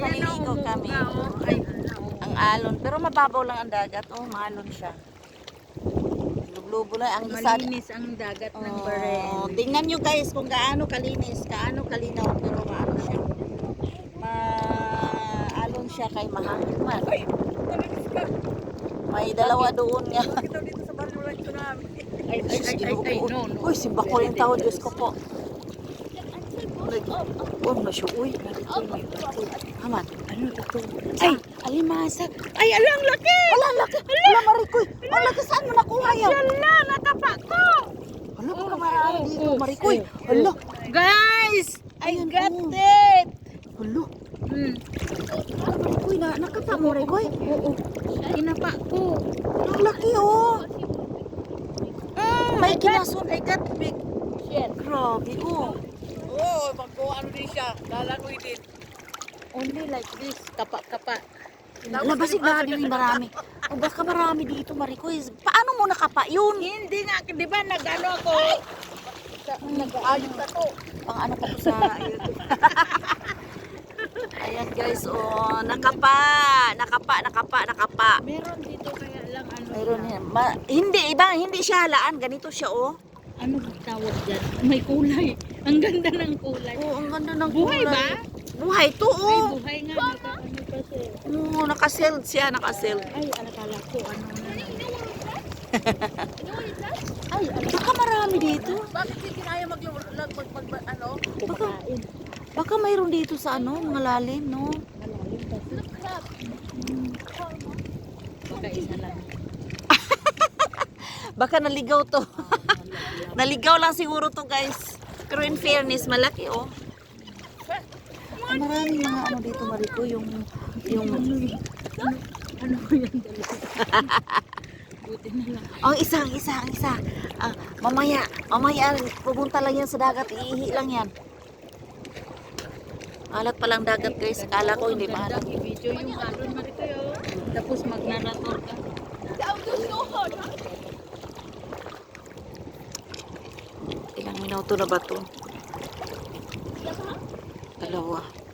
Maliligo kami. Ang alon. Pero mababaw lang ang dagat. Oh, maalon siya. Lublubo lang. Ang isa. Malinis ang dagat ng Bahrain. Tingnan nyo guys kung gaano kalinis, gaano kalinaw. Pero maano siya. Maalon siya kay mahangin man. May dalawa doon nga. Ay, no. Uy, simba ko rin tao. Diyos ko po. Oh, masyo. Uy, haman. Ano ito? Ay, alimasag. Ay, alang laki. Alang laki. Alang marikoy. Ang laki, saan mo nakuha yan? Ala, natapa ko! Hala, baka marami dito, marikoy. Hala. Guys! I Ayan, got oh. it! Hala. Hmm. Marikoy, nakapa mo, marikoy. Oo. Tinapa ko. Ang laki, oh. May kinasun. I got big shit. Grabe, oh. Oo, ano din siya. Lalangoy din. Only like this. Kapa-kapa. Hala, basig na din yung marami. O baka marami dito, marikoy. Paano mo nakapa yun? Hindi nga, di ba nag-ano ako? Nag-ayos na to. Pang ano pa ko sa YouTube. Ayan guys, oh. Nakapa. Meron dito kaya lang ano. Mayroon yan. Hindi siya halaan. Ganito siya, oh. Ano tawag dyan? May kulay. Ang ganda ng kulay. Oo, ang ganda ng Buhay kulay. ba? Buhay to, Ay, oh. buhay nga. Naka-ano kasi. Oo, nakaseld siya, nakaseld. Ay, alakala ko. Ano na. Ay, baka marami dito. Bakit hindi kaya ano? Kumakain. Baka mayroon dito sa ano, malalim, no? Malalim kasi. Baka isa lang. Baka naligaw to. Naligaw lang siguro to, guys. Pero in fairness, malaki, oh. Ang maraming mga ano dito, Mariko, yung Ano ko yung dalawa? Buti na lang. oh, isa. Mamaya, pupunta lang yan sa dagat, iihi lang yan. Alat palang dagat, guys. Akala ko hindi maalat. I-video yung alon marito yun. Tapos magnarator ka. Ilang minuto na ba to? 2.